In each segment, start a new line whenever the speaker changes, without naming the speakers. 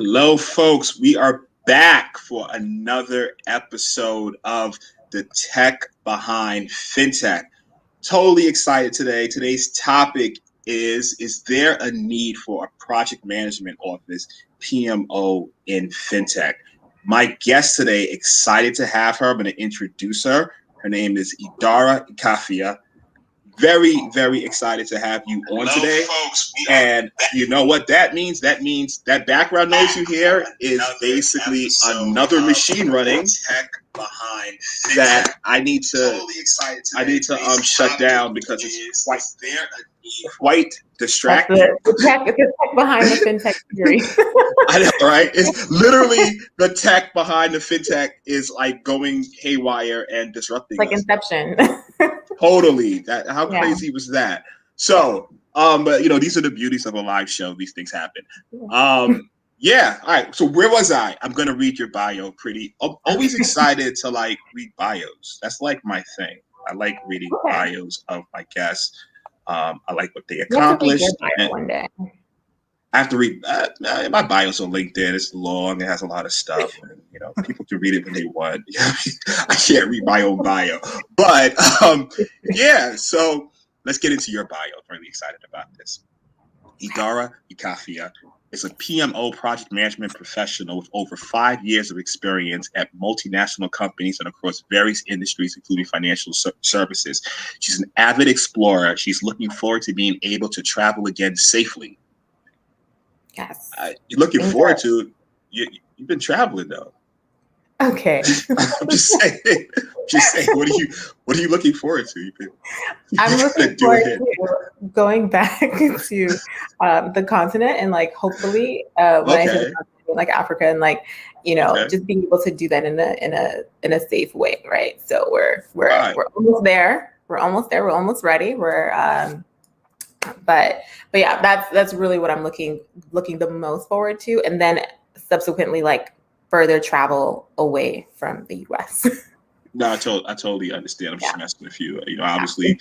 Hello, folks. We are back for another episode of the Tech Behind Fintech. Totally excited today. Today's topic is there a need for a project management office, PMO, in fintech? My guest today, excited to have her. I'm going to introduce her. Her name is Idara Ikafia. Very, very excited to have you on today. Folks. And you know what that means? That means that background noise you hear is basically another machine running Behind that I need to shut down because it's quite distracting.
It's the tech behind the fintech theory.
I know, right? It's literally the tech behind the fintech is like going haywire and disrupting.
It's like Inception.
Totally. How crazy was that? So, but these are the beauties of a live show. These things happen. Yeah. All right. So where was I? I'm gonna read your bio. Always excited to read bios. That's like my thing. I like reading bios of my guests. I like what they accomplished.
One day.
I have to read my bio's on LinkedIn. It's long. It has a lot of stuff. And, people can read it when they want. I can't read my own bio. But, yeah. So let's get into your bio. I'm really excited about this. Idara Ikafia is a PMO project management professional with over 5 years of experience at multinational companies and across various industries, including financial services. She's an avid explorer. She's looking forward to being able to travel again safely.
Yes.
You're looking forward to you've been traveling though.
Okay.
I'm just saying. What are you looking forward to?
I'm looking forward to going back to the continent and hopefully when I say the continent, Africa and just being able to do that in a safe way, right? So we're almost there. We're almost there. We're almost ready. But yeah, that's really what I'm looking the most forward to, and then subsequently further travel away from the U.S.
No, I totally understand. I'm just messing with you. Obviously,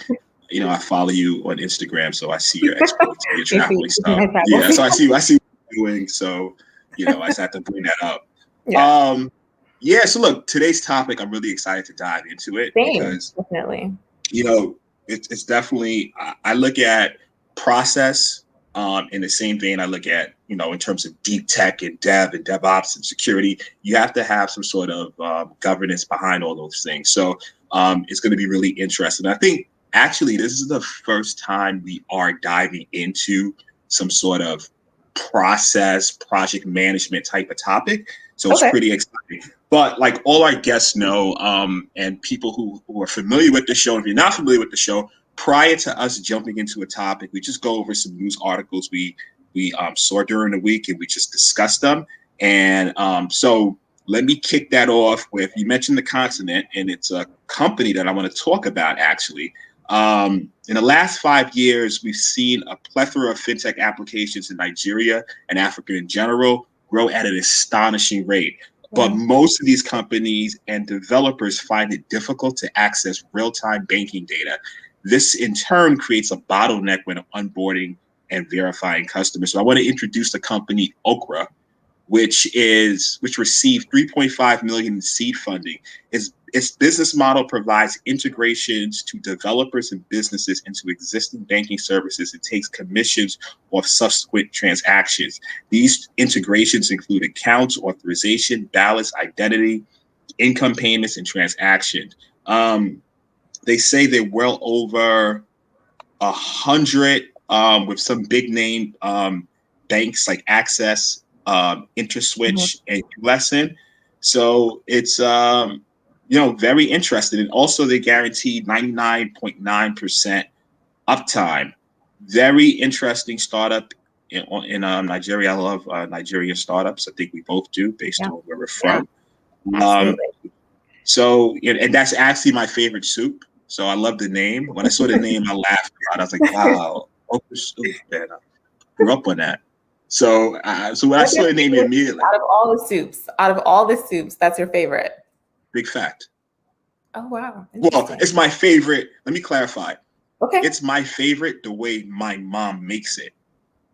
I follow you on Instagram, so I see your exploits and your traveling stuff. Yeah, so I see what you're doing. So I just have to bring that up. Yeah. So look, today's topic, I'm really excited to dive into it because
definitely.
It's definitely I look at process in the same vein I look at in terms of deep tech and dev and DevOps and security. You have to have some sort of governance behind all those things. So it's going to be really interesting. I think actually this is the first time we are diving into some sort of project management type of topic. So it's pretty exciting. But like all our guests know, and people who are familiar with the show, if you're not familiar with the show, prior to us jumping into a topic, we just go over some news articles we saw during the week and we just discussed them. And so let me kick that off with, you mentioned the continent, and it's a company that I want to talk about actually. In the last 5 years, we've seen a plethora of fintech applications in Nigeria and Africa in general grow at an astonishing rate. But most of these companies and developers find it difficult to access real-time banking data. This in turn creates a bottleneck when onboarding and verifying customers. So I want to introduce the company Okra, which received $3.5 million in seed funding. Its business model provides integrations to developers and businesses into existing banking services and takes commissions off subsequent transactions. These integrations include accounts, authorization, balance, identity, income payments, and transactions. They say they're well over 100 with some big name banks like Access, InterSwitch, and Lesson. So it's very interesting. And also they guarantee 99.9% uptime. Very interesting startup in Nigeria. I love Nigerian startups. I think we both do based on where we're from. So, and that's actually my favorite soup. So I love the name. When I saw the name, I laughed a lot. I was like, wow, Okra soup, man. I grew up on that. So when I saw the name immediately.
Out of all the soups, that's your favorite?
Big fact.
Oh, wow.
Well, it's my favorite. Let me clarify.
Okay.
It's my favorite the way my mom makes it.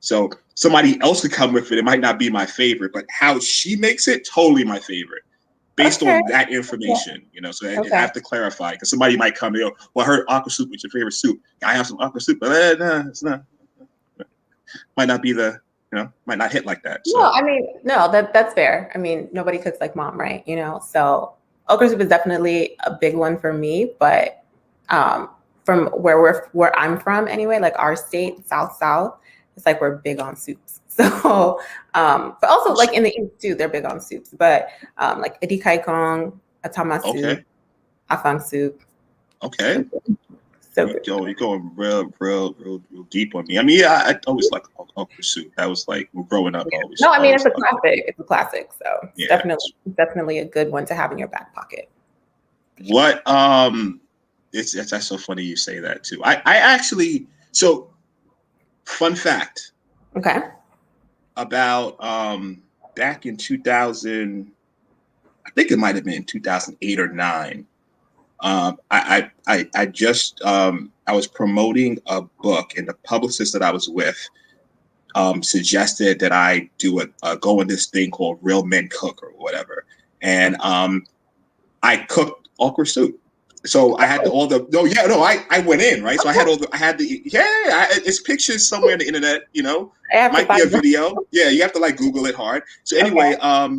So somebody else could come with it. It might not be my favorite, but how she makes it, totally my favorite. Based on that information, so I have to clarify, because somebody might come and go, well, I heard aqua soup is your favorite soup. I have some aqua soup, but no, it's not. Might not be might not hit like that. So.
No, I mean, no, that's fair. I mean, nobody cooks like mom, right? So okra soup is definitely a big one for me, but from where I'm from anyway, like our state, South, it's like we're big on soups. So, but also like in the East too, they're big on soups, but like edikaikong, atama soup, afang soup.
Okay. So you're going real deep on me. I mean, I always liked okra soup. That was like growing up. Always.
No, I mean it's a classic. It's a classic. So definitely a good one to have in your back pocket.
What that's so funny you say that too. I actually, so fun fact.
Okay.
About back in 2000, I think it might have been 2008 or 9. I was promoting a book, and the publicist that I was with suggested that I do go in this thing called Real Men Cook or whatever, and I cooked okra soup. So I had I went in, right? So it's pictures somewhere on the internet, might be a video. Yeah, you have to like Google it hard. So anyway, I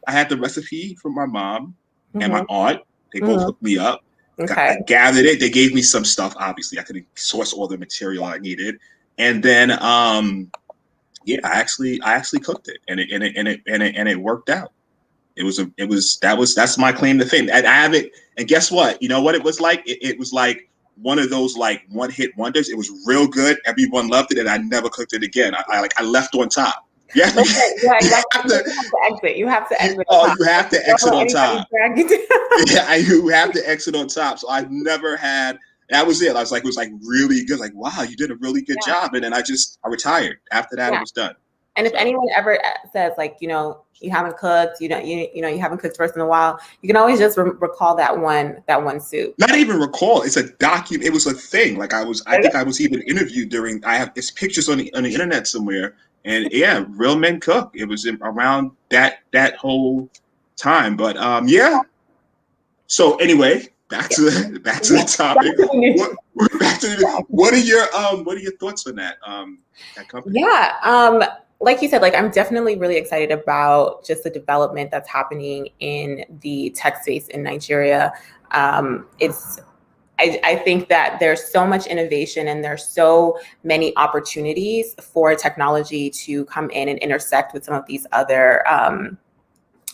had the recipe from my mom and my aunt. They both hooked me up. I gathered it. They gave me some stuff. Obviously, I couldn't source all the material I needed. And then, I actually cooked it, and it worked out. That's my claim to fame. And I have it. And guess what? You know what it was like? It was like one of those like one hit wonders. It was real good. Everyone loved it, and I never cooked it again. I left on top. Yeah,
You have to exit.
Oh, you have to exit on top. You have to exit on top. So I've never had. That was it. I was like, it was like really good. Like, wow, you did a really good job. And then I retired. After that, it was done.
And if anyone ever says like, you haven't cooked, you haven't cooked for us in a while, you can always just recall that one soup.
Not even recall. It's a document. It was a thing. Like I think I was even interviewed during. It's pictures on the internet somewhere. And Real Men Cook. It was around that whole time. But So anyway, back to the topic. What are your thoughts on that company?
Yeah. Like you said, like I'm definitely really excited about just the development that's happening in the tech space in Nigeria. I think that there's so much innovation and there's so many opportunities for technology to come in and intersect with some of these other,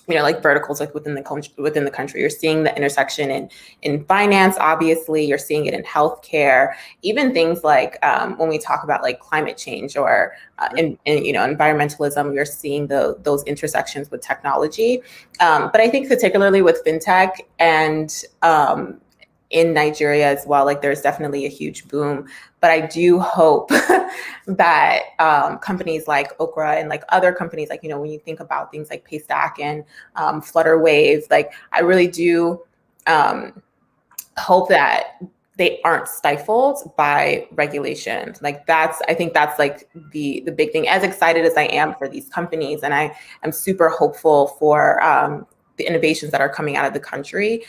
like verticals like within the country. You're seeing the intersection in finance, obviously. You're seeing it in healthcare, even things like when we talk about like climate change or environmentalism. You're seeing those intersections with technology. But I think particularly with fintech and in Nigeria as well, like there's definitely a huge boom. But I do hope that companies like Okra and like other companies, like, when you think about things like Paystack and Flutterwave, like I really do hope that they aren't stifled by regulation. Like I think that's like the big thing. As excited as I am for these companies, and I am super hopeful for the innovations that are coming out of the country,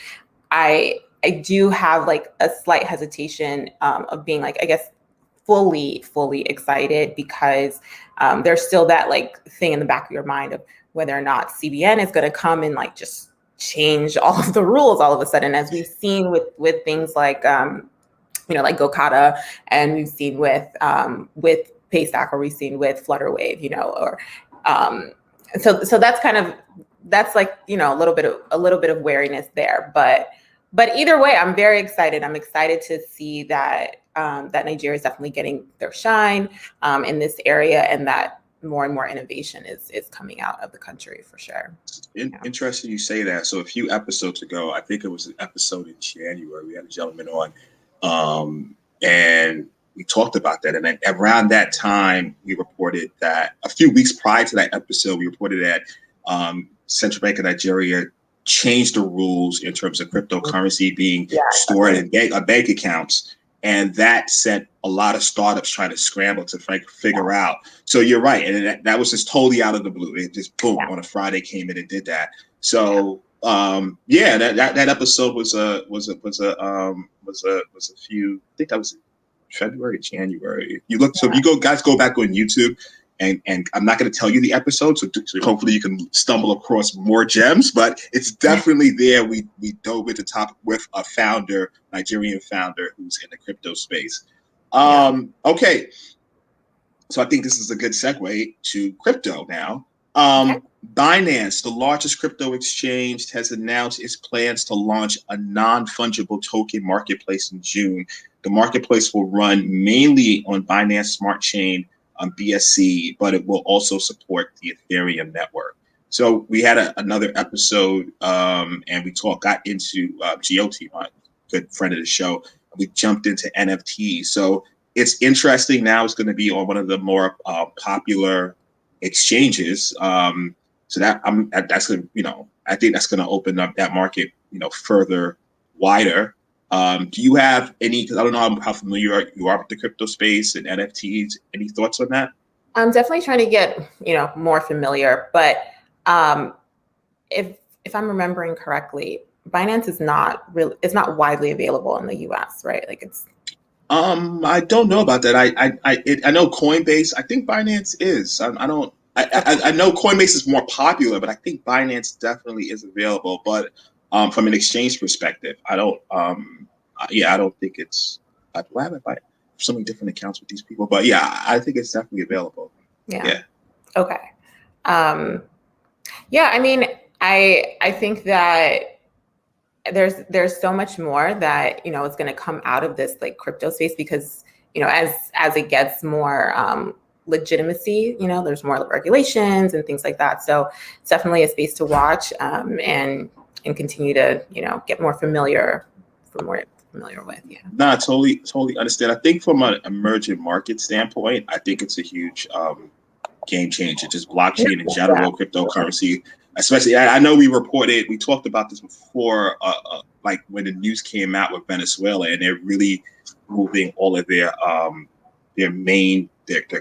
I do have like a slight hesitation of being like, I guess, fully excited because there's still that like thing in the back of your mind of whether or not CBN is going to come and like just change all of the rules all of a sudden, as we've seen with things like, like Gokada, and we've seen with Paystack, or we've seen with Flutterwave, or so that's like, a little bit of wariness there, But either way, I'm very excited. I'm excited to see that that Nigeria is definitely getting their shine in this area, and that more and more innovation is coming out of the country for sure.
Interesting you say that. So a few episodes ago, I think it was an episode in January, we had a gentleman on, and we talked about that. And then around that time, we reported that a few weeks prior to that episode, we reported that Central Bank of Nigeria changed the rules in terms of cryptocurrency being stored in bank accounts. And that sent a lot of startups trying to scramble to figure out. So you're right, and that was just totally out of the blue. It just boom on a Friday came in and did that. So that episode was a few. I think that was February, January. You look, so if you guys go back on YouTube. And I'm not going to tell you the episode, so hopefully you can stumble across more gems. But it's definitely there. We dove into top with a Nigerian founder who's in the crypto space. Okay, so I think this is a good segue to crypto now. Binance, the largest crypto exchange, has announced its plans to launch a non-fungible token marketplace in June. The marketplace will run mainly on Binance Smart Chain BSC, but it will also support the Ethereum network. So we had another episode, and we got into GOT, my good friend of the show. We jumped into NFTs. So it's interesting now. It's going to be on one of the more popular exchanges. So that's going to, I think that's going to open up that market, further wider. Do you have any, because I don't know how familiar you are with the crypto space and NFTs, any thoughts on that?
I'm definitely trying to get, more familiar, but if I'm remembering correctly, Binance is it's not widely available in the US, right? Like it's.
I don't know about that. I know Coinbase. I think Binance is. I know Coinbase is more popular, but I think Binance definitely is available. But from an exchange perspective, I don't think it's. I have so many different accounts with these people, but yeah, I think it's definitely available. Yeah.
Okay. I mean, I think that there's so much more that is going to come out of this like crypto space, because as it gets more legitimacy, there's more regulations and things like that. So it's definitely a space to watch and continue to get more familiar with. Yeah.
No, I totally understand. I think from an emerging market standpoint, I think it's a huge game changer. Just blockchain in general, cryptocurrency. Especially, I know we talked about this before, like when the news came out with Venezuela, and they're really moving all of their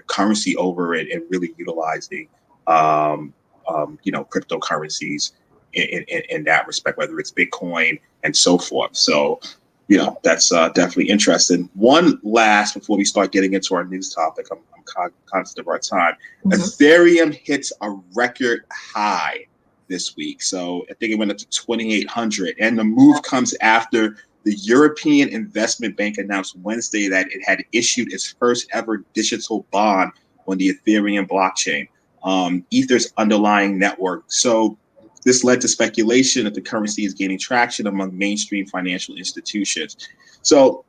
currency over it and really utilizing, cryptocurrencies in that respect, whether it's Bitcoin and so forth. So, that's definitely interesting. One last, before we start getting into our news topic, I'm conscious of our time. Mm-hmm. Ethereum hits a record high this week. So I think it went up to 2,800. And the move comes after the European Investment Bank announced Wednesday that it had issued its first ever digital bond on the Ethereum blockchain, Ether's underlying network. So this led to speculation that the currency is gaining traction among mainstream financial institutions. So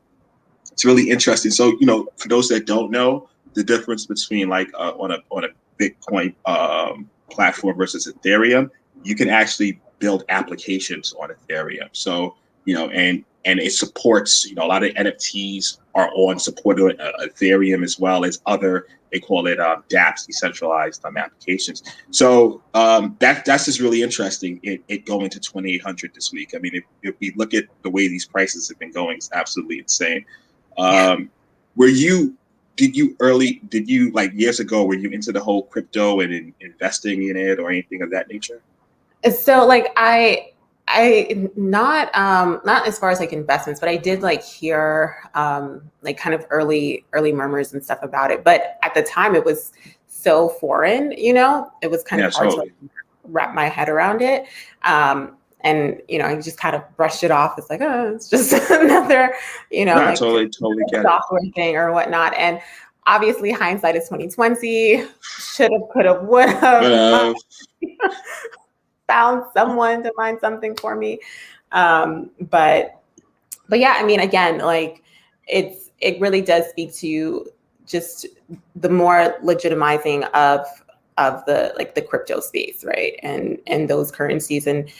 it's really interesting. So, for those that don't know, the difference between like on a Bitcoin platform versus Ethereum, you can actually build applications on Ethereum. So, and it supports, a lot of NFTs are supported on Ethereum, as well as other, they call it dApps, decentralized applications. So that's just really interesting. It going to 2,800 this week. I mean, if we look at the way these prices have been going, it's absolutely insane. Did you like years ago, were you into the whole crypto and investing in it or anything of that nature?
So like I not as far as like investments, but I did like hear like kind of early murmurs and stuff about it. But at the time it was so foreign, it was kind of hard to like, wrap my head around it. And I just kind of brushed it off. It's like, oh, it's just another, like
totally
software thing or whatnot. And obviously hindsight is 2020. Should have, could have, would have. Found someone to find something for me. But yeah, I mean, again, like it really does speak to just the more legitimizing of the like the crypto space, right? And those currencies and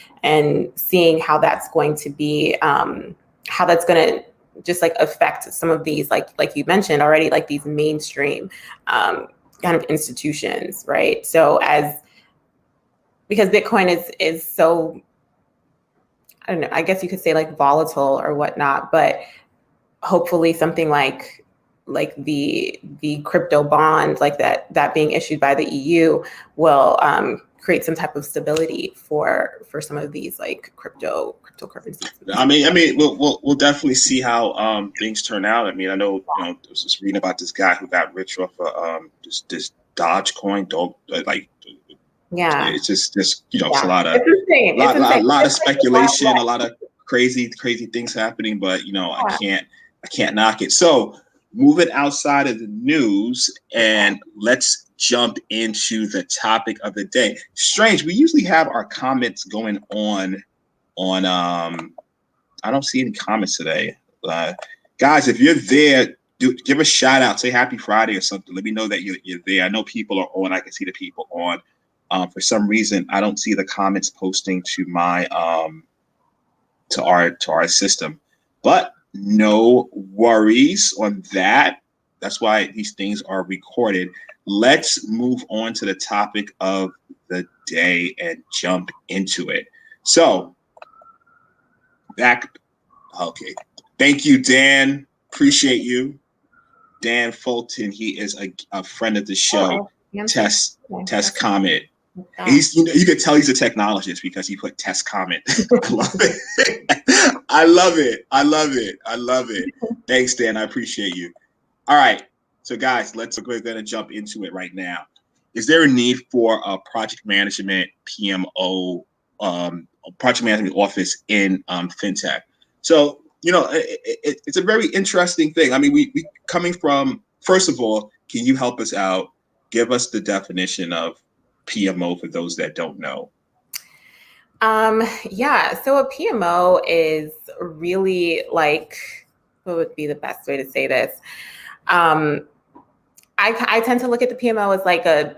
seeing how that's going to be, how that's going to just like affect some of these, like you mentioned already, like these mainstream kind of institutions, right? So because Bitcoin is so, I don't know, I guess you could say like volatile or whatnot, but hopefully something like the crypto bond, like that being issued by the EU will create some type of stability for some of these like cryptocurrencies.
I mean, we'll definitely see how things turn out. I mean, I know, I was just reading about this guy who got rich off of this Dogecoin.
Yeah,
it's just it's a lot of
it's
lot of speculation, a lot of crazy things happening. But I can't knock it. So moving outside of the news, and let's jump into the topic of the day. Strange, we usually have our comments going on. I don't see any comments today. Guys, if you're there, give a shout out, say happy Friday or something. Let me know that you're there. I know people are on. I can see the people on. For some reason, I don't see the comments posting to my to our system, but no worries on that. That's why these things are recorded. Let's move on to the topic of the day and jump into it. So okay. Thank you, Dan. Appreciate you. Dan Fulton, he is a friend of the show. Test comment. He's, you could tell he's a technologist because he put test comment. I love it. Thanks, Dan. I appreciate you. All right. So guys, we're going to jump into it right now. Is there a need for a project management PMO, project management office in FinTech? So, it's a very interesting thing. I mean, we coming from, first of all, can you help us out? Give us the definition of PMO for those that don't know.
Yeah, so a PMO is really like, what would be the best way to say this? I tend to look at the PMO as like a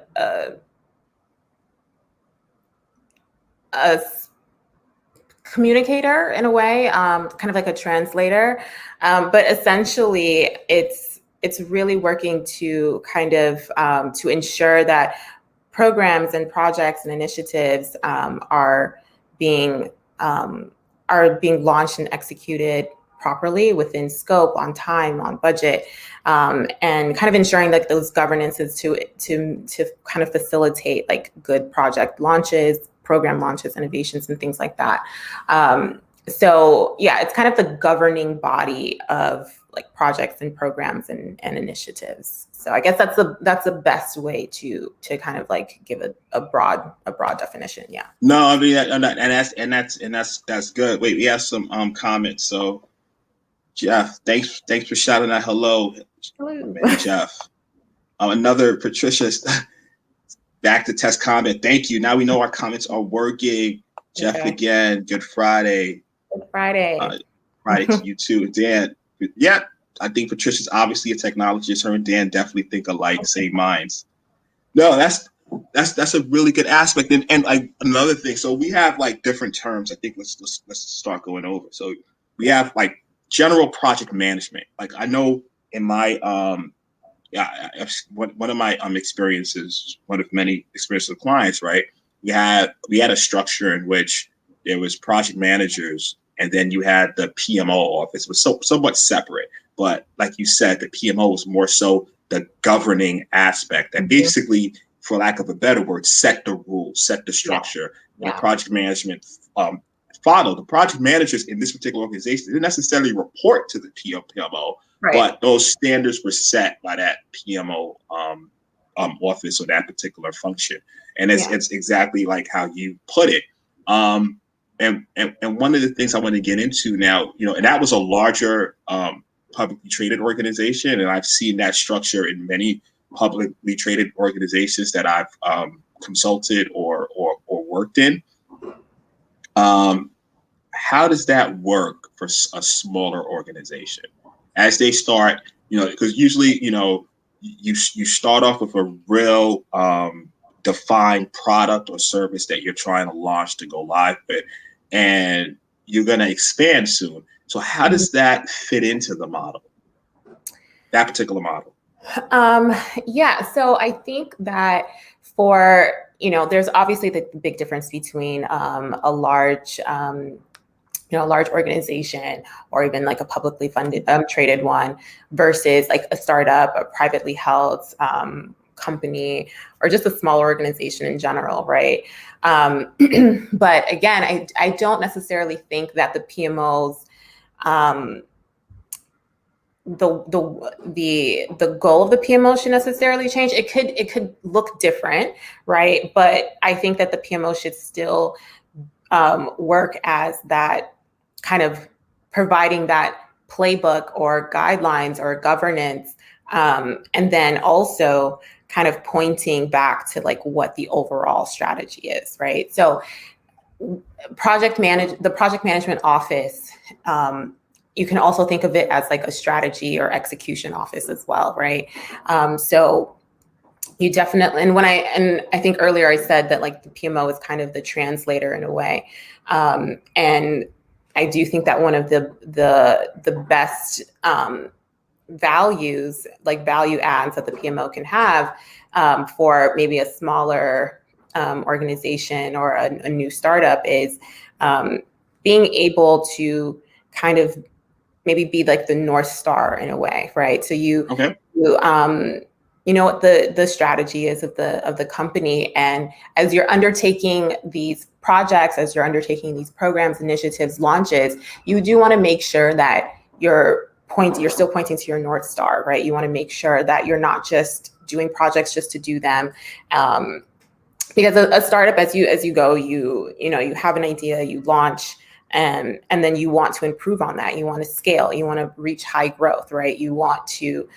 communicator in a way, kind of like a translator, but essentially it's really working to kind of to ensure that programs and projects and initiatives are being launched and executed properly within scope, on time, on budget, and kind of ensuring that those governances to kind of facilitate like good project launches, program launches, innovations, and things like that. So yeah, it's kind of the governing body of like projects and programs and initiatives. So I guess that's the best way to kind of like give a broad definition. Yeah.
No, I mean, that's good. Wait, we have some comments. So Jeff, thanks for shouting out hello. Man, Jeff. Another Patricia. Back to test comment. Thank you. Now we know our comments are working. Jeff again. Good Friday.
Good Friday.
Friday to you too, Dan. Yeah, I think Patricia's obviously a technologist. Her and Dan definitely think alike, same minds. No, that's a really good aspect. And like another thing, so we have like different terms. I think let's start going over. So we have like general project management. Like I know in my one of my experiences, one of many experiences with clients, right? We had a structure in which there was project managers, and then you had the PMO office. It was somewhat separate, but like you said, the PMO was more so the governing aspect that basically, for lack of a better word, set the rules, set the structure. The project management followed. The project managers in this particular organization didn't necessarily report to the PMO, but those standards were set by that PMO office or that particular function. And it's exactly like how you put it. And one of the things I want to get into now, and that was a larger publicly traded organization, and I've seen that structure in many publicly traded organizations that I've consulted or worked in. How does that work for a smaller organization as they start? Because usually, you start off with a real defined product or service that you're trying to launch to go live with, and you're going to expand soon. So how does that fit into the model, that particular model?
Yeah, so I think that there's obviously the big difference between a large a large organization or even like a publicly funded traded one versus like a startup, a privately held company, or just a small organization in general, right? But again, I don't necessarily think that the PMOs, the goal of the PMO should necessarily change. It could look different, right? But I think that the PMO should still work as that kind of providing that playbook or guidelines or governance, and then also kind of pointing back to like what the overall strategy is, right? So the project management office, you can also think of it as like a strategy or execution office as well, right? So you definitely, and I think earlier I said that like the PMO is kind of the translator in a way. And I do think that one of the best values, like value adds that the PMO can have for maybe a smaller organization or a new startup is being able to kind of maybe be like the North Star in a way, right? So you know what the strategy is of the company, and as you're undertaking these projects, as you're undertaking these programs, initiatives, launches, you do want to make sure that you're still pointing to your North Star, right? You want to make sure that you're not just doing projects just to do them, because a startup, as you go, you have an idea, you launch. And then you want to improve on that. You want to scale. You want to reach high growth, right? You want to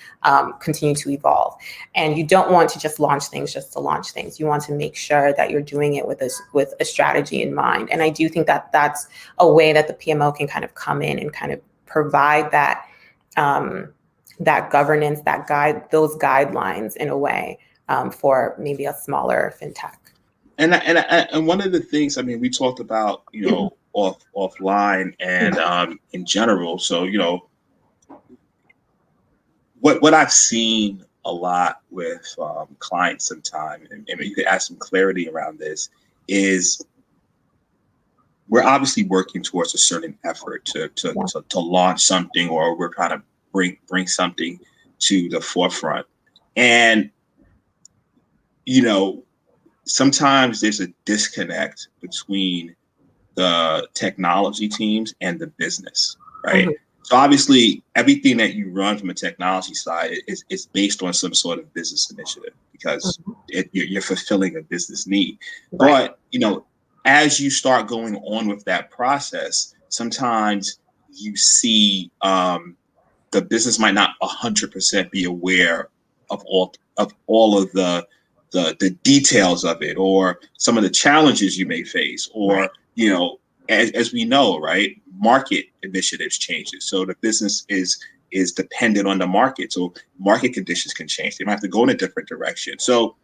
continue to evolve. And you don't want to just launch things just to launch things. You want to make sure that you're doing it with a strategy in mind. And I do think that that's a way that the PMO can kind of come in and kind of provide that that governance, those guidelines in a way for maybe a smaller fintech.
And one of the things, I mean, we talked about, offline and in general. So, what I've seen a lot with clients sometimes, and you could add some clarity around this, is we're obviously working towards a certain effort to launch something, or we're trying to bring something to the forefront. And, sometimes there's a disconnect between the technology teams and the business, right? Mm-hmm. So obviously, everything that you run from a technology side is based on some sort of business initiative, because you're fulfilling a business need. Right. But as you start going on with that process, sometimes you see the business might not 100% be aware of all of the details of it, or some of the challenges you may face, or as we know, right, market initiatives changes. So the business is dependent on the market. So market conditions can change. They might have to go in a different direction. So,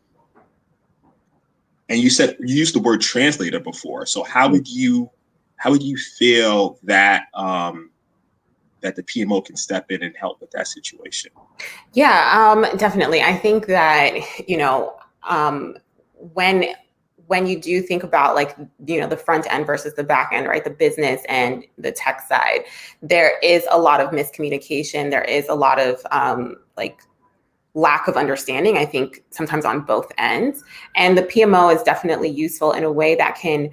and you used the word translator before. So how would you feel that that the PMO can step in and help with that situation?
Yeah, definitely. I think that when you do think about like, the front end versus the back end, right? The business and the tech side, there is a lot of miscommunication. There is a lot of lack of understanding, I think, sometimes on both ends. And the PMO is definitely useful in a way that can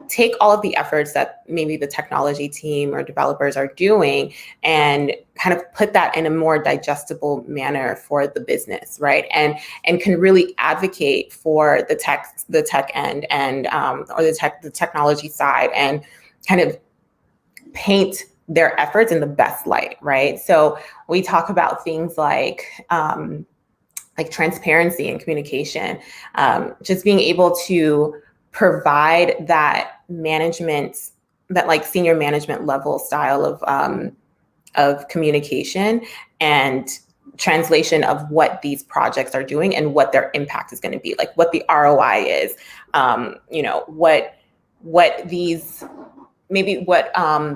take all of the efforts that maybe the technology team or developers are doing and kind of put that in a more digestible manner for the business, right? And can really advocate for the tech end and or the technology side, and kind of paint their efforts in the best light, right? So we talk about things like transparency and communication, just being able to provide that senior management level style of communication and translation of what these projects are doing and what their impact is going to be, like what the ROI is, what these maybe what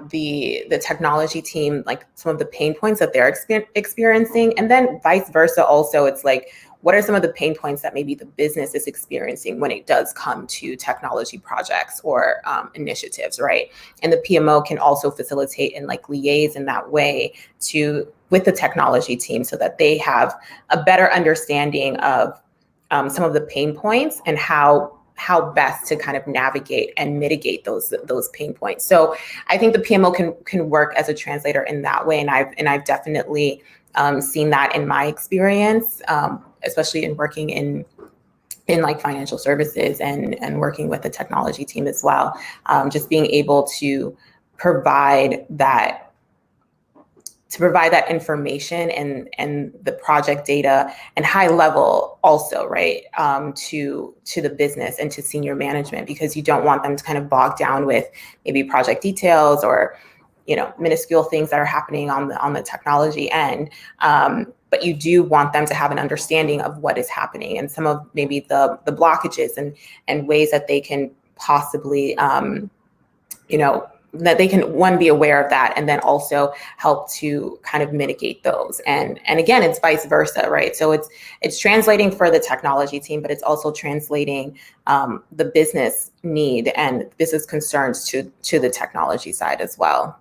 the technology team, like some of the pain points that they're experiencing, and then vice versa. Also, it's like, what are some of the pain points that maybe the business is experiencing when it does come to technology projects or initiatives, right? And the PMO can also facilitate and like liaise in that way with the technology team so that they have a better understanding of some of the pain points and how best to kind of navigate and mitigate those pain points. So I think the PMO can work as a translator in that way, and I've definitely seen that in my experience, especially in working in like financial services and working with the technology team as well. Just being able to provide that information and the project data and high level also, right, to the business and to senior management, because you don't want them to kind of bog down with maybe project details or, you know, minuscule things that are happening on the technology end. But you do want them to have an understanding of what is happening and some of maybe the blockages and ways that they can possibly, you know, that they can, one, be aware of that, and then also help to kind of mitigate those. And again, it's vice versa, right? So it's translating for the technology team, but it's also translating the business need and business concerns to the technology side as well.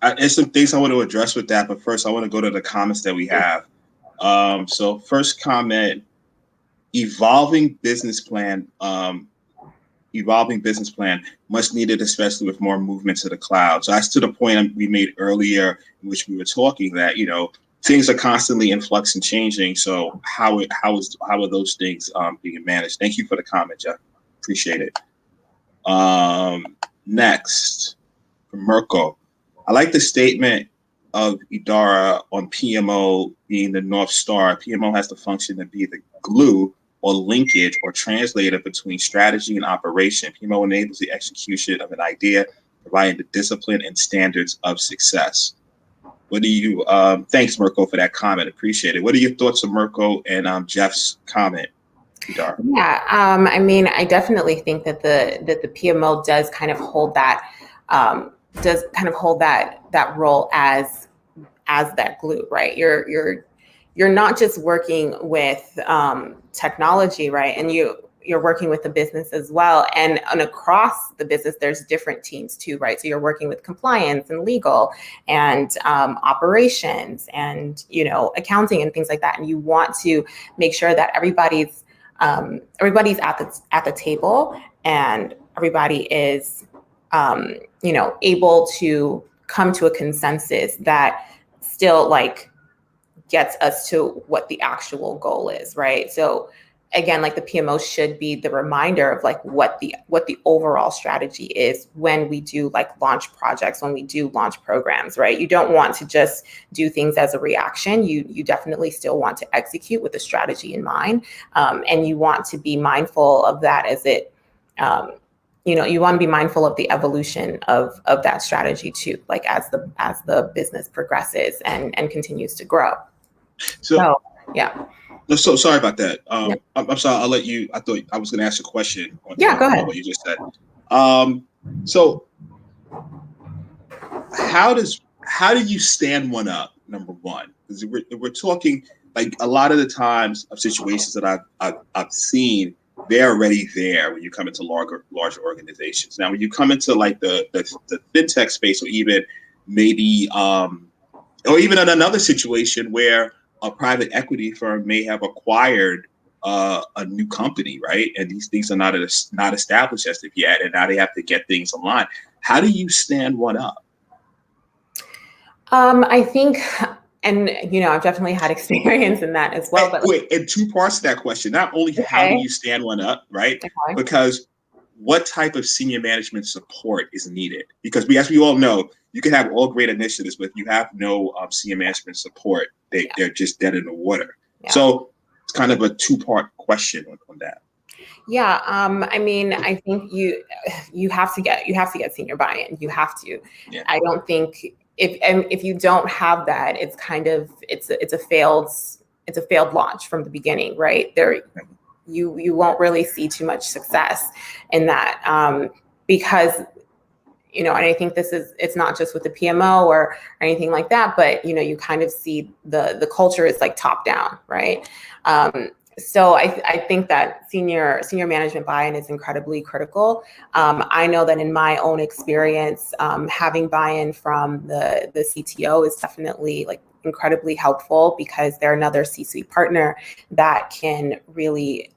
There's some things I want to address with that, but first I want to go to the comments that we have. So first comment, evolving business plan much needed, especially with more movement to the cloud. So that's to the point we made earlier, in which we were talking that, you know, things are constantly in flux and changing. So how are those things being managed? Thank you for the comment, Jeff. Appreciate it. Next, from Mirko. I like the statement of Idara on PMO being the North Star. PMO has the function to be the glue or linkage or translator between strategy and operation. PMO enables the execution of an idea, providing the discipline and standards of success. What do you, thanks Mirko for that comment, appreciate it. What are your thoughts on Mirko and Jeff's comment, Idara?
Yeah, I mean, I definitely think that the PMO does kind of hold that, that role as that glue, right? You're not just working with technology, right? And you're working with the business as well. And across the business, there's different teams too, right? So you're working with compliance and legal and operations and, you know, accounting and things like that. And you want to make sure that everybody's at the table and everybody is, you know, able to come to a consensus that still like gets us to what the actual goal is, right? So again, like the PMO should be the reminder of like what the overall strategy is when we do like launch projects, when we do launch programs, right? You don't want to just do things as a reaction. You definitely still want to execute with a strategy in mind, and you want to be mindful of that as it. You know, you want to be mindful of the evolution of that strategy too, like as the business progresses and continues to grow. So yeah.
So sorry about that. I'm sorry. I'll let you. I thought I was going to ask a question.
Go ahead.
What you just said. So how do you stand one up? Number one, because we're talking like a lot of the times of situations that I've seen. They're already there when you come into larger organizations. Now, when you come into like the fintech space, or even maybe, or even in another situation where a private equity firm may have acquired a new company, right? And these things are not established as of yet, and now they have to get things aligned. How do you stand one up? I
think. And, you know, I've definitely had experience in that as well.
And two parts to that question. Not only how do you stand one up, right? Okay. Because what type of senior management support is needed? Because as we all know, you can have all great initiatives, but if you have no senior management support, they're just dead in the water. Yeah. So it's kind of a two-part question on that.
Yeah, I mean, I think you have to get senior buy-in. You have to. Yeah. I don't think if you don't have that, it's kind of it's a failed launch from the beginning, right? You won't really see too much success in that, because and I think it's not just with the PMO or anything like that, but, you kind of see the culture is like top down, right? So I think that senior management buy-in is incredibly critical. I know that in my own experience, having buy-in from the CTO is definitely like incredibly helpful, because they're another C-suite partner that can really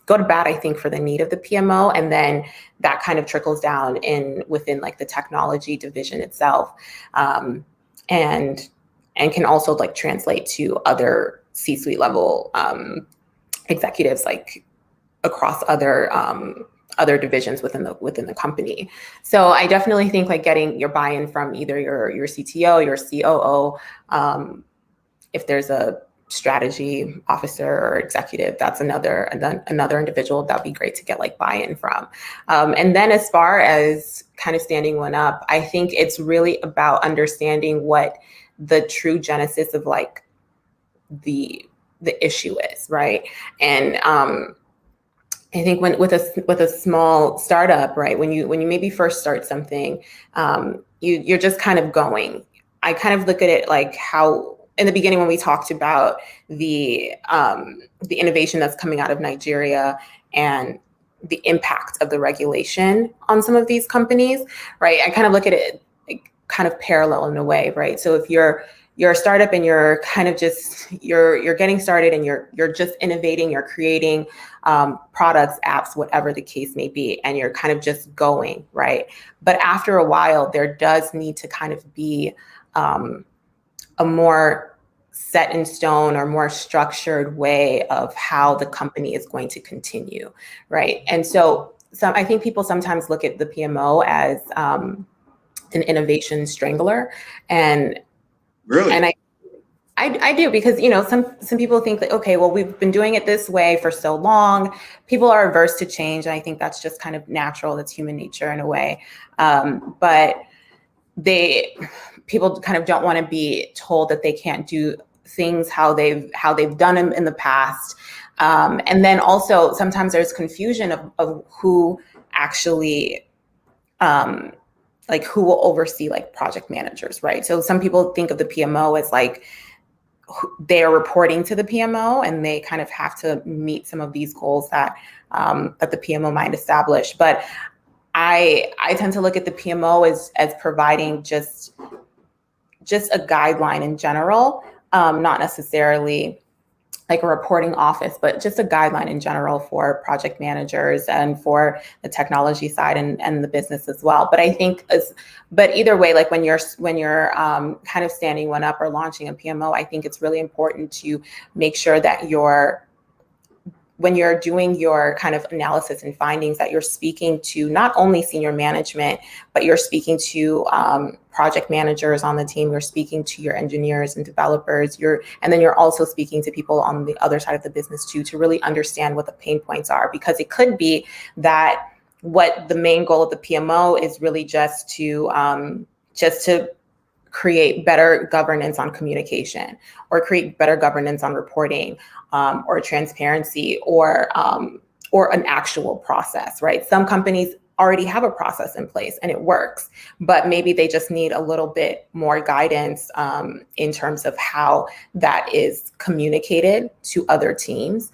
go to bat, I think, for the need of the PMO, and then that kind of trickles down within like the technology division itself, and can also like translate to other C-suite level executives, like across other divisions within the company. So I definitely think like getting your buy-in from either your CTO, your COO, if there's a strategy officer or executive, that's another individual that'd be great to get like buy-in from. And then as far as kind of standing one up, I think it's really about understanding what the true genesis of like the issue is, right? And I think with a small startup, right, when you maybe first start something, you're just kind of going. I kind of look at it like how in the beginning when we talked about the innovation that's coming out of Nigeria and the impact of the regulation on some of these companies, right? I kind of look at it like kind of parallel in a way, right? So if you're a startup and you're kind of just you're getting started and you're just innovating, you're creating products, apps, whatever the case may be, and you're kind of just going, right? But after a while, there does need to kind of be a more set in stone or more structured way of how the company is going to continue, right? And so I think people sometimes look at the PMO as an innovation strangler, and
really,
and I do, because some people think that, okay, well, we've been doing it this way for so long, people are averse to change, and I think that's just kind of natural. That's human nature in a way, but people kind of don't want to be told that they can't do things how they've done them in the past, and then also sometimes there's confusion of who actually like who will oversee like project managers, right? So some people think of the PMO as like they're reporting to the PMO and they kind of have to meet some of these goals that the PMO might establish. But I tend to look at the PMO as providing just a guideline in general, not necessarily like a reporting office, but just a guideline in general for project managers and for the technology side and the business as well. But I think but either way, like when you're kind of standing one up or launching a PMO, I think it's really important to make sure that when you're doing your kind of analysis and findings, that you're speaking to not only senior management, but you're speaking to project managers on the team, you're speaking to your engineers and developers, and then you're also speaking to people on the other side of the business too, to really understand what the pain points are. Because it could be that what the main goal of the PMO is really just to create better governance on communication, or create better governance on reporting, or transparency, or an actual process, right? Some companies already have a process in place and it works, but maybe they just need a little bit more guidance in terms of how that is communicated to other teams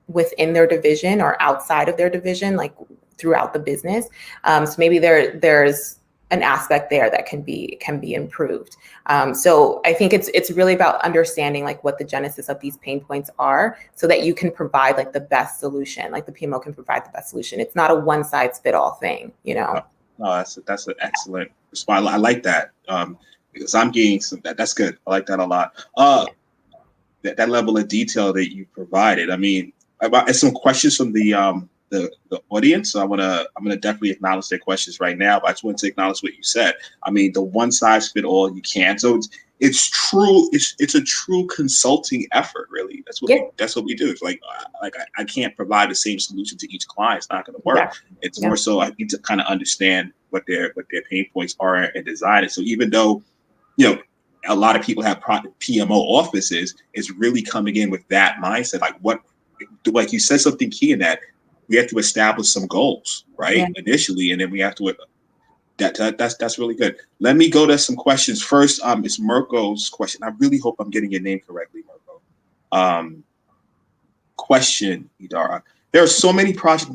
within their division or outside of their division, like throughout the business. So maybe there's an aspect there that can be improved. So I think it's really about understanding like what the genesis of these pain points are, so that you can provide like the best solution, like the PMO can provide the best solution. It's not a one size fit all thing, No,
that's an excellent response. I like that, because I'm getting that's good. I like that a lot. That level of detail that you provided. I mean, some questions from the audience. So I'm gonna definitely acknowledge their questions right now, but I just want to acknowledge what you said. I mean, the one size fit all, you can't. So it's true. It's a true consulting effort, really. That's what we do. It's like I can't provide the same solution to each client. It's not going to work. Yeah. It's more so I need to kind of understand what their pain points are and design it. So even though a lot of people have PMO offices, it's really coming in with that mindset. Like you said something key in that. We have to establish some goals, right? Yeah. Initially, and then we have to That's really good. Let me go to some questions first. It's Mirko's question. I really hope I'm getting your name correctly, Mirko. Question, Idara. There are so many project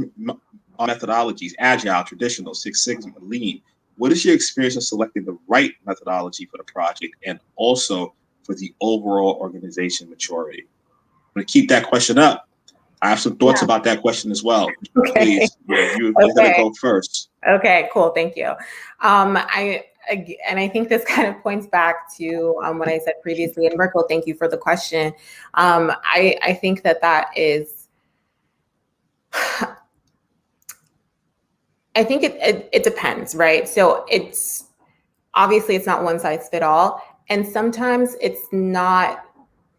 methodologies: Agile, traditional, Six Sigma, Lean. What is your experience of selecting the right methodology for the project and also for the overall organization maturity? I'm going to keep that question up. I have some thoughts about that question as well.
Okay.
Please, you're going to go first.
Okay, cool. Thank you. I think this kind of points back to what I said previously. And Merkel, thank you for the question. I think that is, I think it depends, right? So it's obviously it's not one size fit all. And sometimes it's not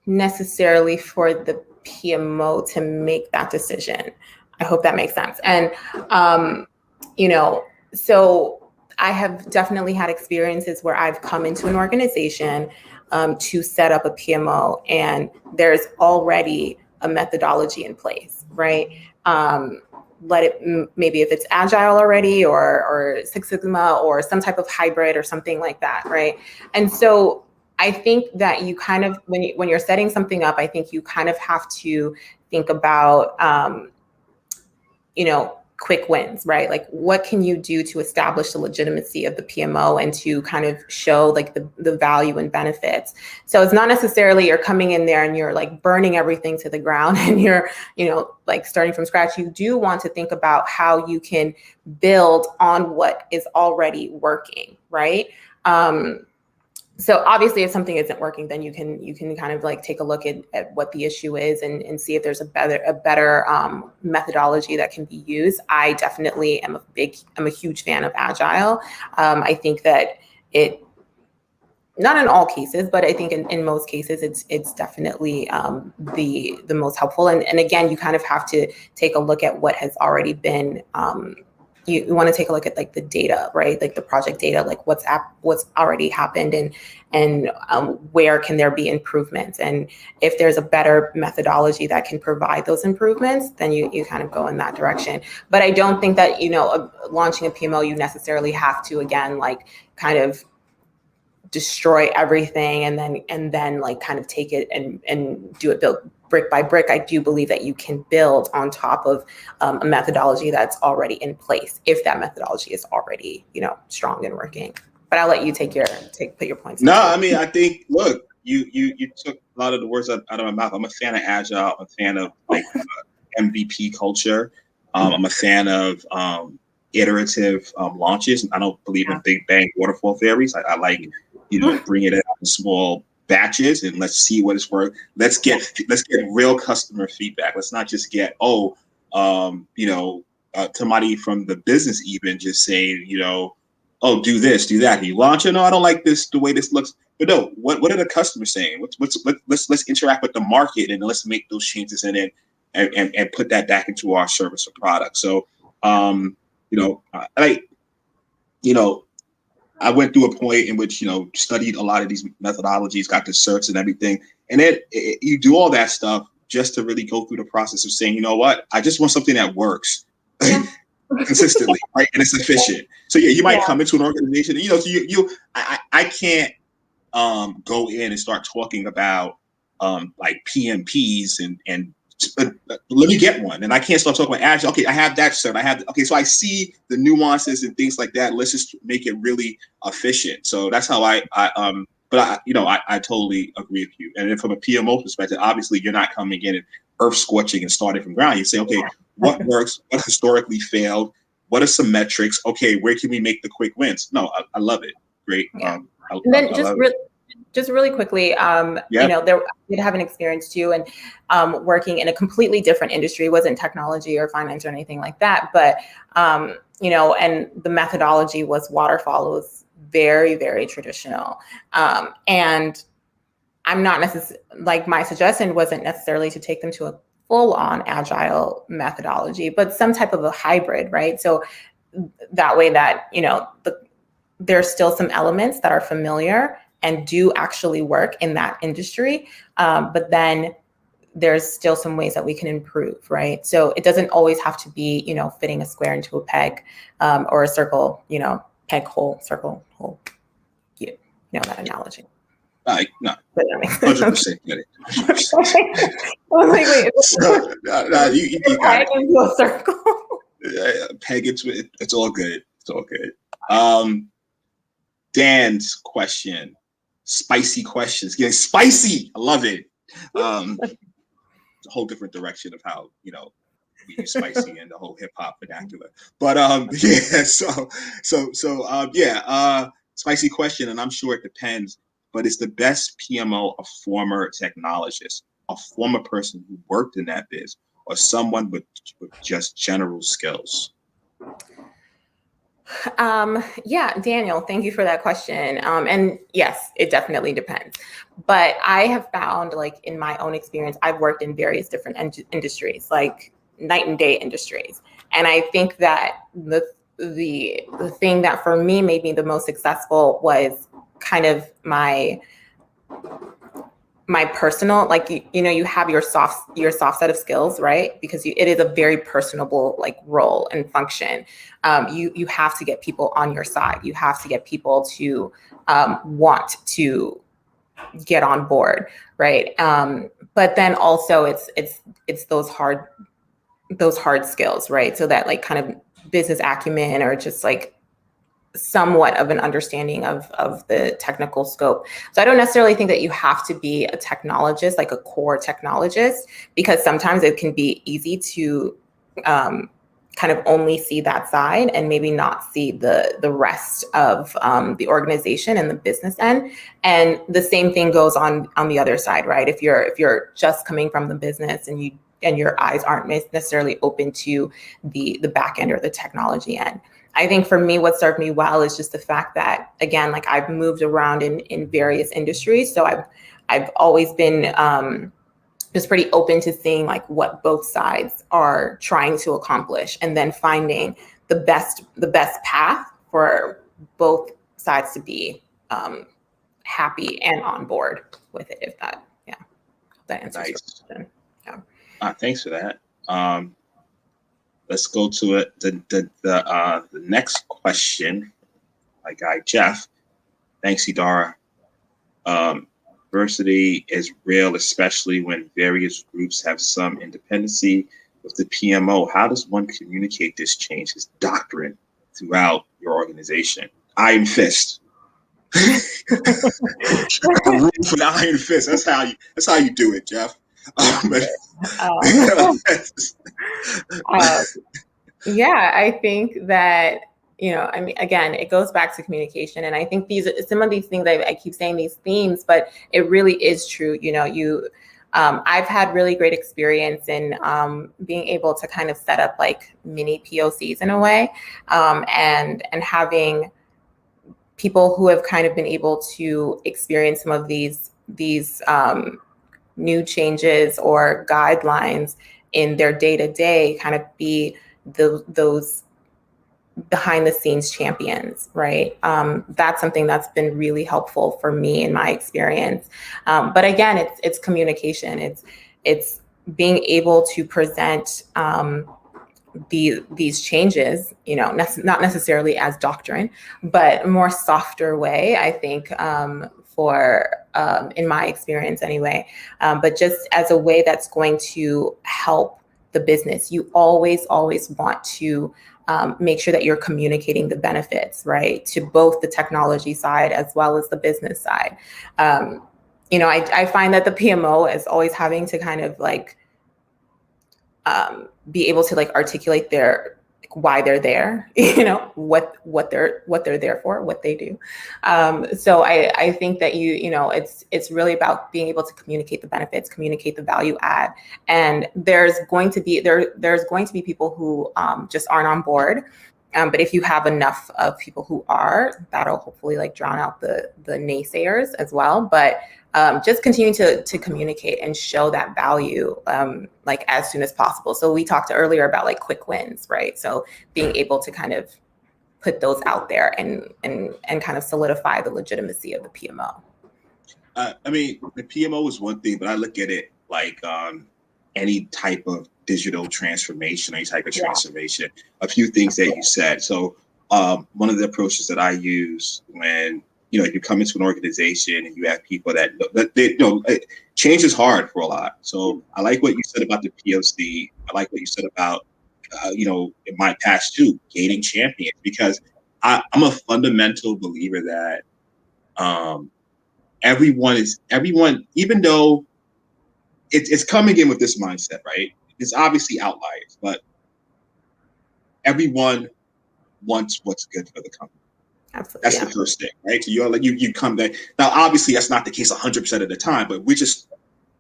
necessarily for the PMO to make that decision. I hope that makes sense. And, so I have definitely had experiences where I've come into an organization to set up a PMO and there's already a methodology in place, right? Maybe if it's agile already or Six Sigma or some type of hybrid or something like that, right? And so I think that you kind of, when you're setting something up, I think you kind of have to think about, quick wins, right? Like what can you do to establish the legitimacy of the PMO and to kind of show like the value and benefits. So it's not necessarily you're coming in there and you're like burning everything to the ground and you're, like starting from scratch. You do want to think about how you can build on what is already working, right? So obviously if something isn't working, then you can kind of like take a look at what the issue is and see if there's a better methodology that can be used. I definitely am a huge fan of Agile. I think that not in all cases, but I think in most cases, it's definitely the most helpful. And again, you kind of have to take a look at what has already been you want to take a look at like the data, right? Like the project data, like what's already happened and where can there be improvements? And if there's a better methodology that can provide those improvements, then you kind of go in that direction. But I don't think that, launching a PMO, you necessarily have to, again, like kind of destroy everything and then like kind of take it and do it build brick by brick. I do believe that you can build on top of a methodology that's already in place if that methodology is already, strong and working. But I'll let you put your points.
No, I mean, I think, look, you took a lot of the words out of my mouth. I'm a fan of Agile. I'm a fan of like MVP culture. I'm a fan of iterative launches. I don't believe in big bang waterfall theories. I like, bring it in small batches and let's see what it's worth. Let's get real customer feedback. Let's not just get, somebody from the business even just saying, oh, do this, do that. You launch it. No, I don't like this, the way this looks. But no, what are the customers saying? Let's interact with the market and let's make those changes in it and put that back into our service or product. So, I went through a point in which, studied a lot of these methodologies, got the certs and everything. And then you do all that stuff just to really go through the process of saying, you know what, I just want something that works consistently, right? And it's efficient. So yeah, you might come into an organization, I can't go in and start talking about like PMPs and let me get one. And I can't start talking about Agile. Okay, I have that cert. Okay, so I see the nuances and things like that. Let's just make it really efficient. So that's how I totally agree with you. And then from a PMO perspective, obviously you're not coming in and earth scorching and starting from ground. You say, okay, what works? What historically failed? What are some metrics? Okay, where can we make the quick wins? No, I love it. Great.
Just really quickly, I did have an experience too, and working in a completely different industry. It wasn't technology or finance or anything like that, but and the methodology was waterfall. It was very, very traditional, and I'm not necessarily, like, my suggestion wasn't necessarily to take them to a full-on agile methodology, but some type of a hybrid, right? So that way that there's still some elements that are familiar and do actually work in that industry. But then there's still some ways that we can improve, right? So it doesn't always have to be, fitting a square into a peg or a circle, peg, hole, circle, hole. You know that analogy.
No, 100% get it. 100%.
I was like, wait,
you got it.
Into a circle.
Peg, it's all good. It's all good. Dan's question, spicy questions, getting spicy. I love it. It's a whole different direction of how we use spicy and the whole hip hop vernacular. But spicy question, and I'm sure it depends. But is the best PMO a former technologist, a former person who worked in that biz, or someone with just general skills?
Yeah, Daniel, thank you for that question. And yes, it definitely depends. But I have found, like, in my own experience, I've worked in various different industries, like night and day industries. And I think that the thing that for me made me the most successful was kind of my personal, like, you have your soft set of skills, right? Because it is a very personable, like, role and function. You have to get people on your side. You have to get people to want to get on board, right? But then also it's those hard skills, right? So that, like, kind of business acumen, or just like somewhat of an understanding of the technical scope. So I don't necessarily think that you have to be a technologist, like a core technologist, because sometimes it can be easy to kind of only see that side and maybe not see the rest of the organization and the business end. And the same thing goes on the other side, right? If you're just coming from the business and your eyes aren't necessarily open to the back end or the technology end. I think for me, what served me well is just the fact that, again, like, I've moved around in various industries. So I've always been just pretty open to seeing, like, what both sides are trying to accomplish, and then finding the best path for both sides to be happy and on board with it. If that answers your question. Yeah.
Thanks for that. Let's go to it. The next question, my guy Jeff. Thanks, Idara. Diversity is real, especially when various groups have some independency with the PMO. How does one communicate this change, this doctrine, throughout your organization? Iron fist. The room for the iron fist. That's how you do it, Jeff.
Yeah, I think that, I mean, again, it goes back to communication. And I think some of these things, I keep saying these themes, but it really is true. I've had really great experience in being able to kind of set up, like, mini POCs in a way, and having people who have kind of been able to experience some of these new changes or guidelines in their day-to-day, kind of be those behind the scenes champions, right? That's something that's been really helpful for me in my experience. But again, it's communication. It's being able to present these changes, not necessarily as doctrine, but a more softer way, I think, for in my experience anyway, but just as a way that's going to help the business. You always want to make sure that you're communicating the benefits, right, to both the technology side as well as the business side. I find that the PMO is always having to kind of, like, be able to, like, articulate why they're there, what they're there for, what they do. So I think that it's really about being able to communicate the benefits, communicate the value add, and there's going to be people who just aren't on board. But if you have enough of people who are, that'll hopefully, like, drown out the naysayers as well. But just continue to communicate and show that value, like, as soon as possible. So we talked earlier about, like, quick wins, right? So being able to kind of put those out there and kind of solidify the legitimacy of the PMO.
I mean, the PMO is one thing, but I look at it like any type of digital transformation, any type of transformation. A few things that you said. So one of the approaches that I use when, you come into an organization and you have people that change is hard for a lot. So I like what you said about the POC. I like what you said about, in my past too, gaining champions, because I'm a fundamental believer that everyone, even though it's coming in with this mindset, right? It's obviously outliers, but everyone wants what's good for the company.
Absolutely.
That's the first thing, right? So you come there. Now, obviously, that's not the case 100% of the time, but we're just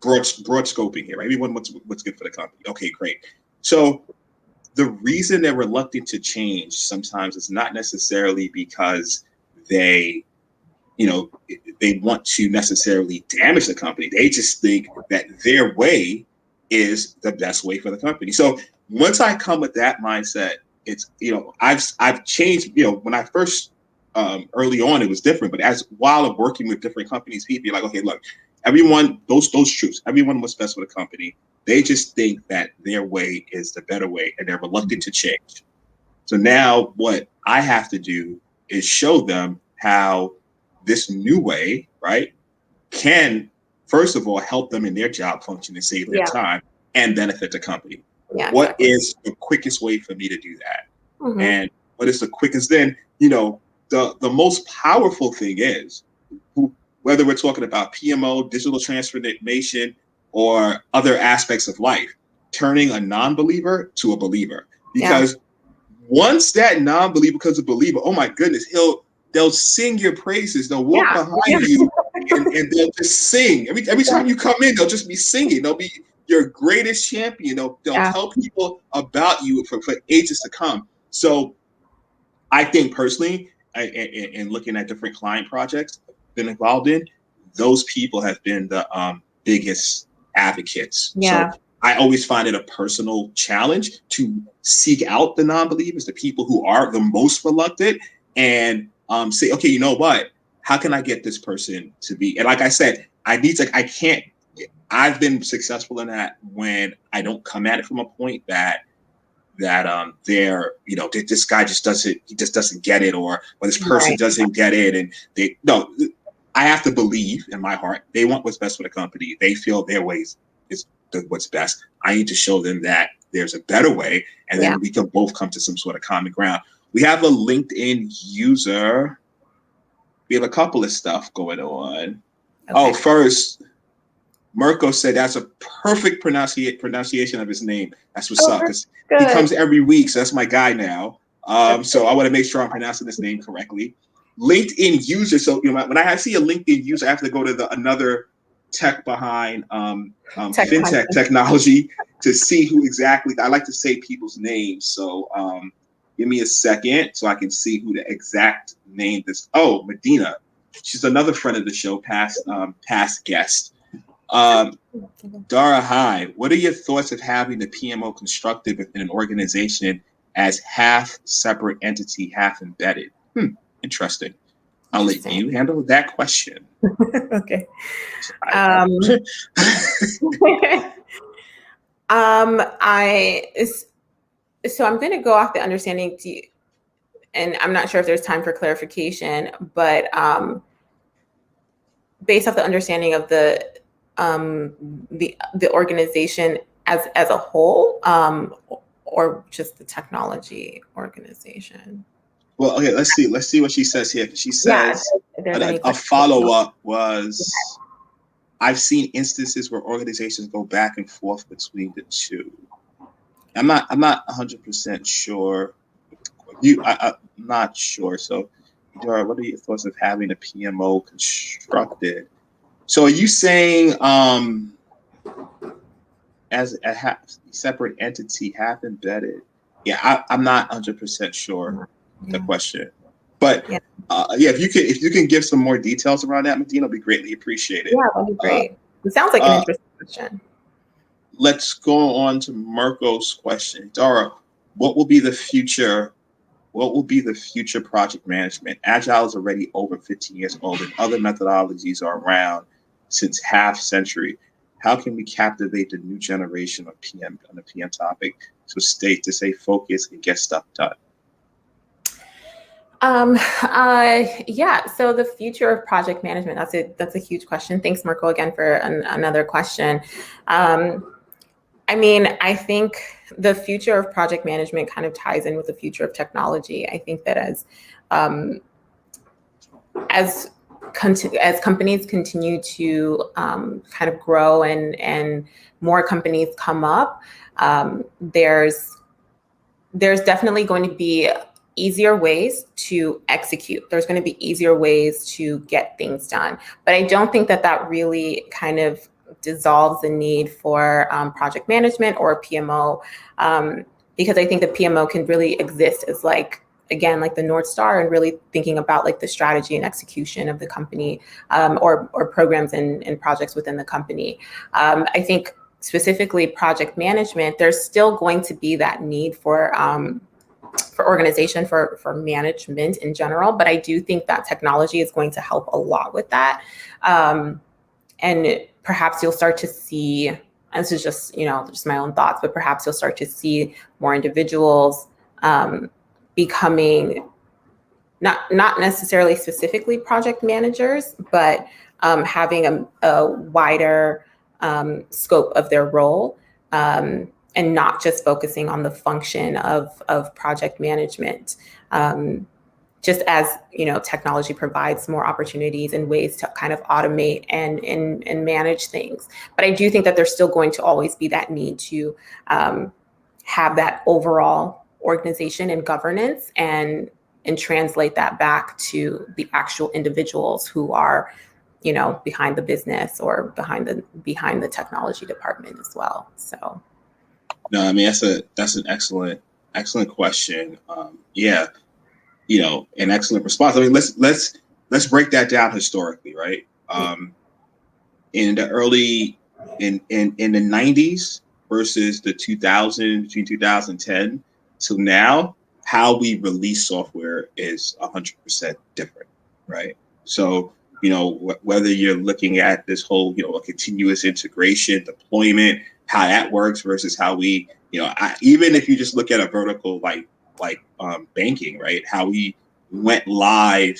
broad scoping here, right? Everyone wants what's good for the company. Okay, great. So the reason they're reluctant to change sometimes is not necessarily because they want to necessarily damage the company. They just think that their way is the best way for the company. So once I come with that mindset, it's, I've changed, when I first, early on, it was different, but while I'm working with different companies, people are like, okay, look, everyone, those truths, everyone what's best for the company. They just think that their way is the better way, and they're reluctant to change. So now what I have to do is show them how this new way, right, can, first of all, help them in their job function and save their time and benefit the company.
Yeah,
what is the quickest way for me to do that?
Mm-hmm.
And what is the quickest? Then, the most powerful thing is, whether we're talking about PMO, digital transformation, or other aspects of life, turning a non-believer to a believer. Because once that non-believer becomes a believer, oh my goodness, they'll sing your praises. They'll walk behind you and they'll just sing. Every time you come in, they'll just be singing. They'll be your greatest champion. They'll tell people about you for ages to come. So I think personally, in looking at different client projects I've been involved in, those people have been the biggest advocates.
Yeah.
So I always find it a personal challenge to seek out the non-believers, the people who are the most reluctant, and say, okay, you know what? How can I get this person to be? And like I said, I've been successful in that when I don't come at it from a point that they're, this guy just doesn't get it, or this person doesn't get it. And I have to believe in my heart, they want what's best for the company. They feel their ways is what's best. I need to show them that there's a better way, and then we can both come to some sort of common ground. We have a LinkedIn user. We have a couple of stuff going on. Okay. Oh, first, Mirko said that's a perfect pronunciation of his name. That's what's up, because he comes every week, so that's my guy now. So I want to make sure I'm pronouncing his name correctly. LinkedIn user. So when I see a LinkedIn user, I have to go to another Tech Behind FinTech technology to see who exactly. I like to say people's names. So give me a second so I can see who the exact name is. Oh, Medina. She's another friend of the show, past guest. Dara, hi. What are your thoughts of having the PMO constructed within an organization as half separate entity, half embedded? Interesting. I'll let you handle that question.
Okay.
So
I'm going to go off the understanding, and I'm not sure if there's time for clarification, but based off the understanding of the organization as a whole, or just the technology organization.
Well, okay, let's see what she says here. She says a follow-up was, I've seen instances where organizations go back and forth between the two. I'm not 100% sure. I'm not sure. So, Dara, what are your thoughts of having a PMO constructed? So, are you saying as a separate entity, half embedded? Yeah, I'm not 100% sure the question, but if you can give some more details around that, Medina, will be greatly appreciated.
Yeah, that'd be great. It sounds like an interesting question.
Let's go on to Mirko's question. Dara, what will be the future? What will be the future project management? Agile is already over 15 years old, and other methodologies are around since half century. How can we captivate the new generation of PM on the PM topic to stay focused and get stuff done?
Yeah. So the future of project management, that's a huge question. Thanks, Merkel, again for another question. I mean, I think the future of project management kind of ties in with the future of technology. I think that as companies continue to kind of grow and more companies come up, there's definitely going to be easier ways to execute. There's going to be easier ways to get things done. But I don't think that really kind of dissolves the need for project management or PMO, because I think the PMO can really exist as again, like the North Star, and really thinking about like the strategy and execution of the company, or programs and projects within the company. I think specifically project management, there's still going to be that need for organization, for management in general. But I do think that technology is going to help a lot with that. And perhaps you'll start to see, and this is just, just my own thoughts, but perhaps you'll start to see more individuals becoming not necessarily specifically project managers, but having a wider scope of their role, and not just focusing on the function of project management. Just as technology provides more opportunities and ways to kind of automate and manage things. But I do think that there's still going to always be that need to have that overall organization and governance, and translate that back to the actual individuals who are behind the business or behind the technology department as well. So
no, I mean that's an excellent question. Yeah, an excellent response. I mean, let's break that down historically, right? In the early in the 90s versus the 2000s, between 2010 to now, how we release software is 100% different, right? So, whether you're looking at this whole, a continuous integration, deployment, how that works versus how we, even if you just look at a vertical like banking, right? How we went live.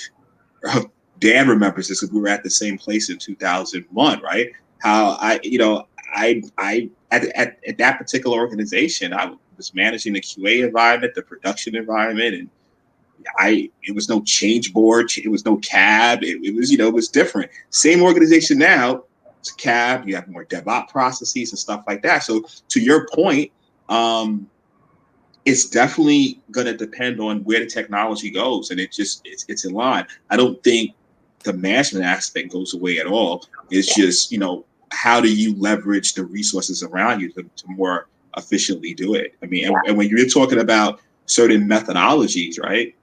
Dan remembers this, because we were at the same place in 2001, right? How I at that particular organization, I was managing the QA environment, the production environment, and it was no change board, it was no CAB, it was it was different. Same organization now, it's CAB, you have more DevOps processes and stuff like that. So to your point, it's definitely going to depend on where the technology goes, and it's in line. I don't think the management aspect goes away at all. It's just how do you leverage the resources around you to more efficiently do it? I mean, and when you're talking about certain methodologies, right?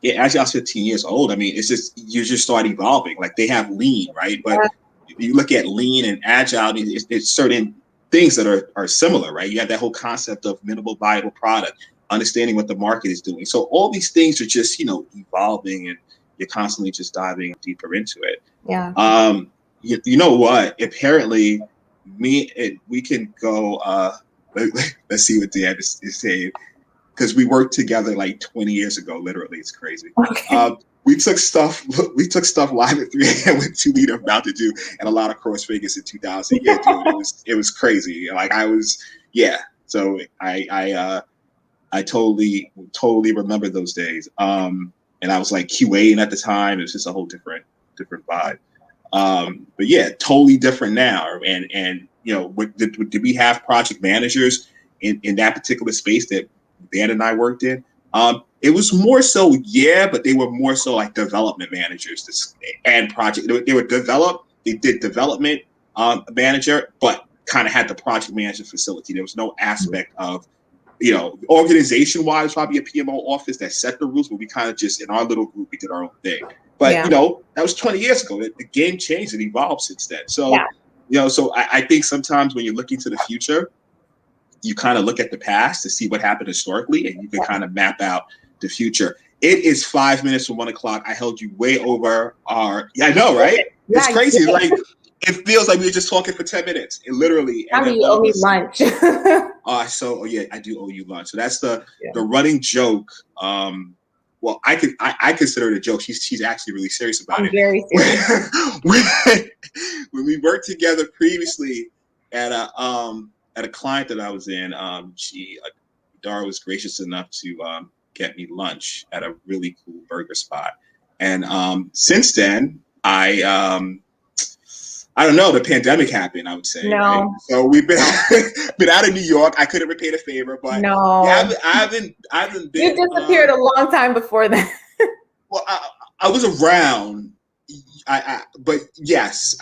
Yeah, Agile's 15 years old. I mean, it's just you just start evolving. Like they have lean, right? But you look at lean and agile, it's certain things that are similar, right? You have that whole concept of minimal viable product, understanding what the market is doing. So all these things are just evolving, and you're constantly just diving deeper into it.
Yeah.
You know what? Apparently, we can go. Let's see what Dan is saying, because we worked together like 20 years ago. Literally, it's crazy.
Okay.
We took stuff live at 3 a.m. with 2 Liter of Mountain Dew and a lot of Cross Vegas in 2000. Yeah, dude, it was crazy. Like So I totally remember those days. And I was like QAing at the time. It was just a whole different vibe. But yeah, totally different now. And did we have project managers in that particular space that Dan and I worked in? It was more so, but they were more so like development managers and project. They did development manager, but kind of had the project management facility. There was no aspect of, organization wise, probably a PMO office that set the rules, but we kind of just in our little group, we did our own thing. But that was 20 years ago. The game changed and evolved since then. So, so I think sometimes when you're looking to the future, you kind of look at the past to see what happened historically, and you can kind of map out the future. It is 5 minutes from 1 o'clock. I held you way over our. Yeah, I know, right? It's crazy. Like it feels like we were just talking for 10 minutes. It literally.
How do you owe me lunch?
I do owe you lunch. So that's the running joke well, I consider it a joke. She's actually really serious about it.
Very serious.
When we worked together previously at a client that I was in, Idara was gracious enough to get me lunch at a really cool burger spot. And since then, I don't know, the pandemic happened, I would say.
No.
Right? So we've been out of New York. I couldn't repay the favor, but
no.
yeah, I haven't been.
You disappeared a long time before that.
Well, I was around. But yes,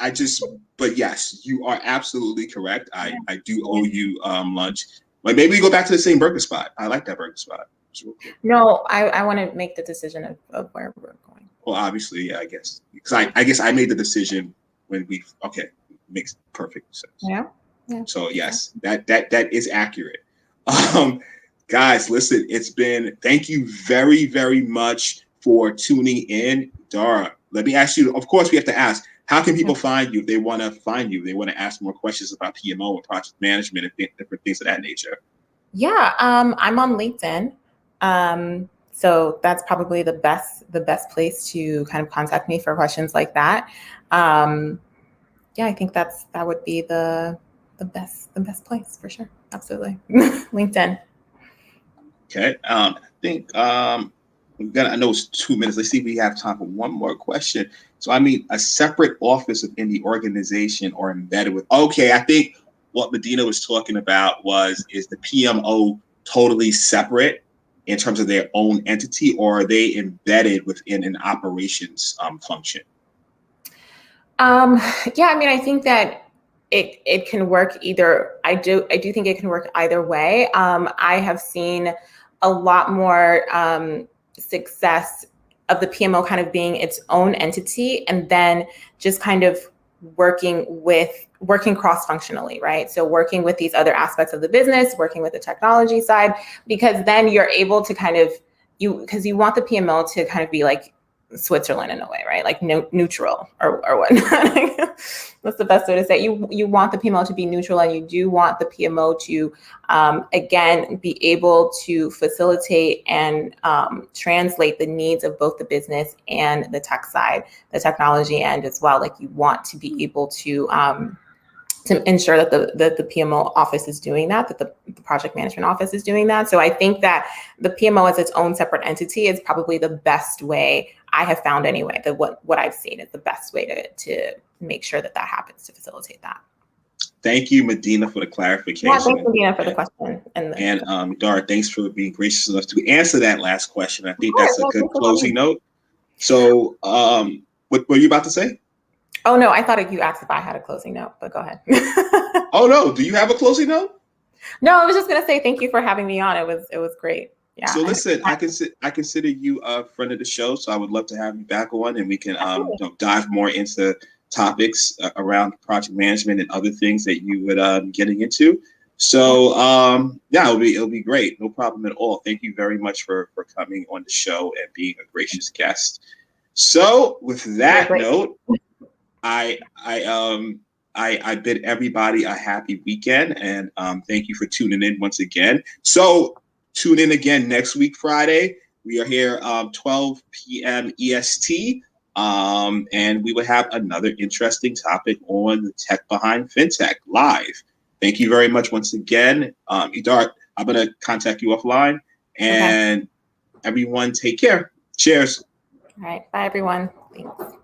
you are absolutely correct. I do owe you lunch. But maybe we go back to the same burger spot. I like that burger spot. Real cool.
No, I want to make the decision of where we're going.
Well, obviously, yeah, I guess because I guess I made the decision when makes perfect sense.
Yeah.
So yes, that is accurate. Guys, listen, thank you very, very much for tuning in. Dara, let me ask you, of course we have to ask, how can people find you if they want to find you? They want to ask more questions about PMO and project management and different things of that nature.
Yeah, I'm on LinkedIn. So that's probably the best place to kind of contact me for questions like that. I think that would be the best place for sure. Absolutely. LinkedIn.
Okay. I think I know it's 2 minutes. Let's see if we have time for one more question. So I mean, a separate office within the organization or embedded with. Okay, I think what Medina was talking about is the PMO totally separate in terms of their own entity, or are they embedded within an operations function?
I mean, I think that it can work either. I do think it can work either way. I have seen a lot more success of the PMO kind of being its own entity and then just kind of working cross-functionally, right? So working with these other aspects of the business, working with the technology side, because then you're able to kind of, because you want the PMO to kind of be like Switzerland in a way, right? Like neutral or whatnot. That's the best way to say it. You want the PMO to be neutral, and you do want the PMO to, again, be able to facilitate and translate the needs of both the business and the tech side, the technology end as well. Like you want to be able to ensure that the PMO office is doing that the project management office is doing that. So I think that the PMO as its own separate entity is probably the best way, I have found anyway, that what I've seen is the best way to make sure that happens, to facilitate that.
Thank you, Medina, for the clarification.
Yeah, thanks, Medina, for the question.
And Dara, thanks for being gracious enough to answer that last question. I think that's a good closing note. So what were you about to say?
Oh, no, I thought you asked if I had a closing note, but go ahead.
Oh, no. Do you have a closing note?
No, I was just going to say thank you for having me on. It was great. Yeah.
So listen, I consider you a friend of the show, so I would love to have you back on, and we can dive more into topics around project management and other things that you would be getting into. So it'll be great. No problem at all. Thank you very much for coming on the show and being a gracious guest. So with that note, I bid everybody a happy weekend, and thank you for tuning in once again. So tune in again next week, Friday. We are here 12 p.m. EST, and we will have another interesting topic on the Tech Behind Fintech live. Thank you very much once again. Idara, I'm going to contact you offline, and everyone take care. Cheers.
All right. Bye, everyone. Thanks.